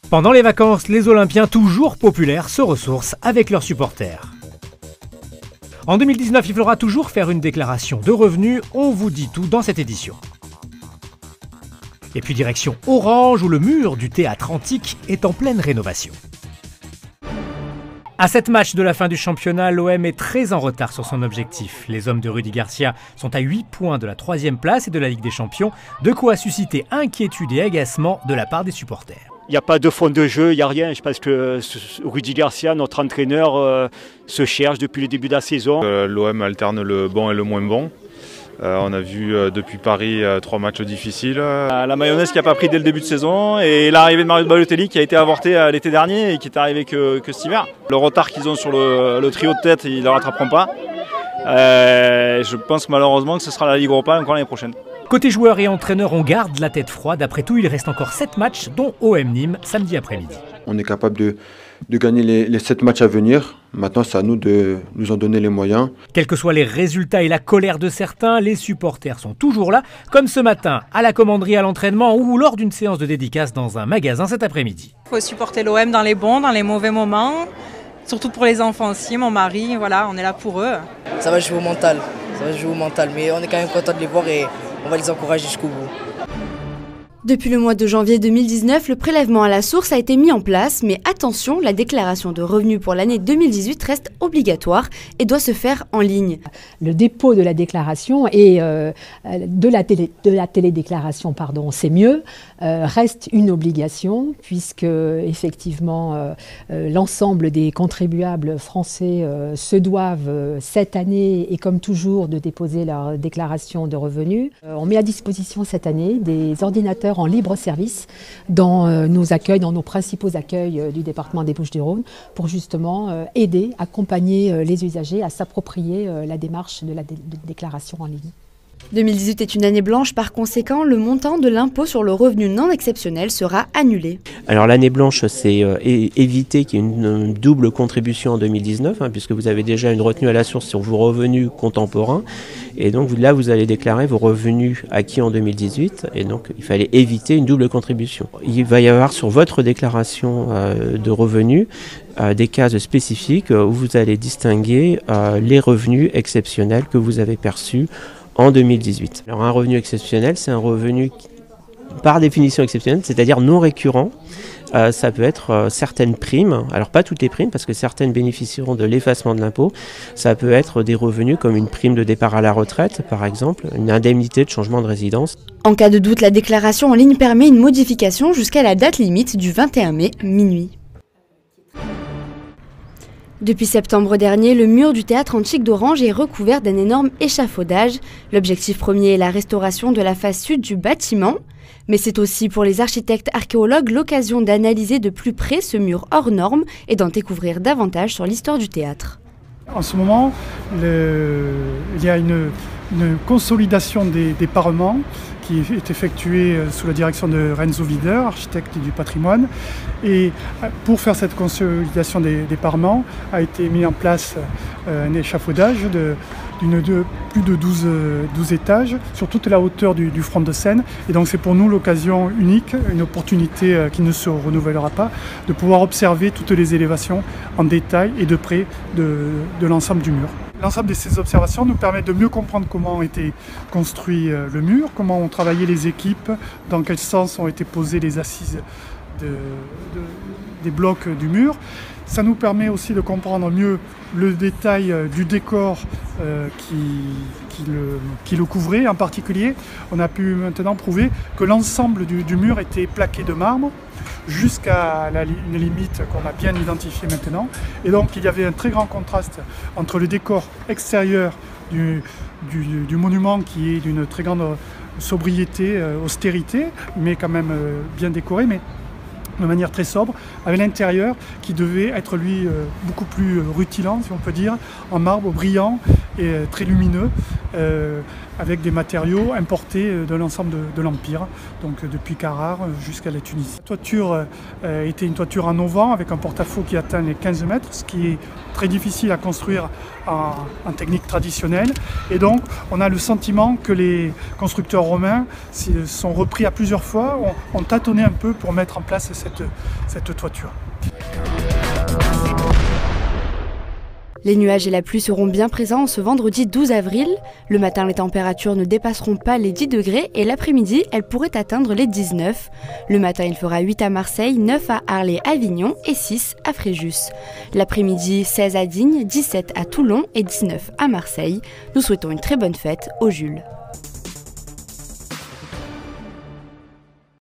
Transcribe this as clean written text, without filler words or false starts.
Pendant les vacances, les Olympiens, toujours populaires, se ressourcent avec leurs supporters. En 2019, il faudra toujours faire une déclaration de revenus, on vous dit tout dans cette édition. Et puis direction Orange, où le mur du théâtre antique est en pleine rénovation. À 7 matchs de la fin du championnat, l'OM est très en retard sur son objectif. Les hommes de Rudy Garcia sont à 8 points de la 3e place et de la Ligue des Champions, de quoi susciter inquiétude et agacement de la part des supporters. Il n'y a pas de fond de jeu, il n'y a rien. Je pense que Rudy Garcia, notre entraîneur, se cherche depuis le début de la saison. L'OM alterne le bon et le moins bon. On a vu depuis Paris 3 matchs difficiles. La mayonnaise qui n'a pas pris dès le début de saison et l'arrivée de Mario Balotelli qui a été avorté l'été dernier et qui est arrivé que cet hiver. Le retard qu'ils ont sur le trio de tête, ils ne le rattraperont pas. Je pense malheureusement que ce sera la Ligue Europa encore l'année prochaine. Côté joueurs et entraîneurs, on garde la tête froide. Après tout, il reste encore 7 matchs, dont OM Nîmes, samedi après-midi. On est capable de gagner les 7 matchs à venir. Maintenant, c'est à nous de nous en donner les moyens. Quels que soient les résultats et la colère de certains, les supporters sont toujours là, comme ce matin à la commanderie à l'entraînement ou lors d'une séance de dédicace dans un magasin cet après-midi. Il faut supporter l'OM dans les bons, dans les mauvais moments, surtout pour les enfants aussi, mon mari, voilà, on est là pour eux. Ça va jouer au mental, mais on est quand même content de les voir et on va les encourager jusqu'au bout. Depuis le mois de janvier 2019, le prélèvement à la source a été mis en place, mais attention, la déclaration de revenus pour l'année 2018 reste obligatoire et doit se faire en ligne. Le dépôt de la déclaration et de la télédéclaration, c'est mieux, reste une obligation puisque effectivement l'ensemble des contribuables français se doivent cette année et comme toujours de déposer leur déclaration de revenus. On met à disposition cette année des ordinateurs en libre service dans nos accueils, dans nos principaux accueils du département des Bouches-du-Rhône pour justement aider, accompagner les usagers à s'approprier la démarche de la déclaration en ligne. 2018 est une année blanche, par conséquent, le montant de l'impôt sur le revenu non exceptionnel sera annulé. Alors l'année blanche, c'est éviter qu'il y ait une double contribution en 2019, puisque vous avez déjà une retenue à la source sur vos revenus contemporains. Et donc là, vous allez déclarer vos revenus acquis en 2018, et donc il fallait éviter une double contribution. Il va y avoir sur votre déclaration de revenus des cases spécifiques où vous allez distinguer les revenus exceptionnels que vous avez perçus en 2018. Alors un revenu exceptionnel, c'est un revenu par définition exceptionnel, c'est-à-dire non récurrent. Ça peut être certaines primes, alors pas toutes les primes parce que certaines bénéficieront de l'effacement de l'impôt. Ça peut être des revenus comme une prime de départ à la retraite par exemple, une indemnité de changement de résidence. En cas de doute, la déclaration en ligne permet une modification jusqu'à la date limite du 21 mai minuit. Depuis septembre dernier, le mur du théâtre antique d'Orange est recouvert d'un énorme échafaudage. L'objectif premier est la restauration de la face sud du bâtiment. Mais c'est aussi pour les architectes archéologues l'occasion d'analyser de plus près ce mur hors norme et d'en découvrir davantage sur l'histoire du théâtre. En ce moment, il y a une consolidation des parements qui est effectuée sous la direction de Renzo Wider, architecte du patrimoine. Et pour faire cette consolidation des parements, a été mis en place un échafaudage de plus de 12 étages sur toute la hauteur du front de scène. Et donc c'est pour nous l'occasion unique, une opportunité qui ne se renouvellera pas, de pouvoir observer toutes les élévations en détail et de près de l'ensemble du mur. L'ensemble de ces observations nous permet de mieux comprendre comment a été construit le mur, comment ont travaillé les équipes, dans quel sens ont été posées les assises des blocs du mur. Ça nous permet aussi de comprendre mieux le détail du décor qui le couvrait. En particulier, on a pu maintenant prouver que l'ensemble du mur était plaqué de marbre jusqu'à une limite qu'on a bien identifiée maintenant. Et donc il y avait un très grand contraste entre le décor extérieur du monument qui est d'une très grande sobriété, austérité, mais quand même bien décoré, mais de manière très sobre, avec l'intérieur qui devait être lui beaucoup plus rutilant, si on peut dire, en marbre brillant et très lumineux, avec des matériaux importés de l'ensemble de l'Empire, donc depuis Carrare jusqu'à la Tunisie. La toiture était une toiture en auvent avec un porte-à-faux qui atteint les 15 mètres, ce qui est très difficile à construire en technique traditionnelle. Et donc on a le sentiment que les constructeurs romains sont repris à plusieurs fois, ont tâtonné un peu pour mettre en place cette toiture. Les nuages et la pluie seront bien présents ce vendredi 12 avril. Le matin, les températures ne dépasseront pas les 10 degrés et l'après-midi, elles pourraient atteindre les 19. Le matin, il fera 8 à Marseille, 9 à Arles-Avignon et 6 à Fréjus. L'après-midi, 16 à Digne, 17 à Toulon et 19 à Marseille. Nous souhaitons une très bonne fête au Jules.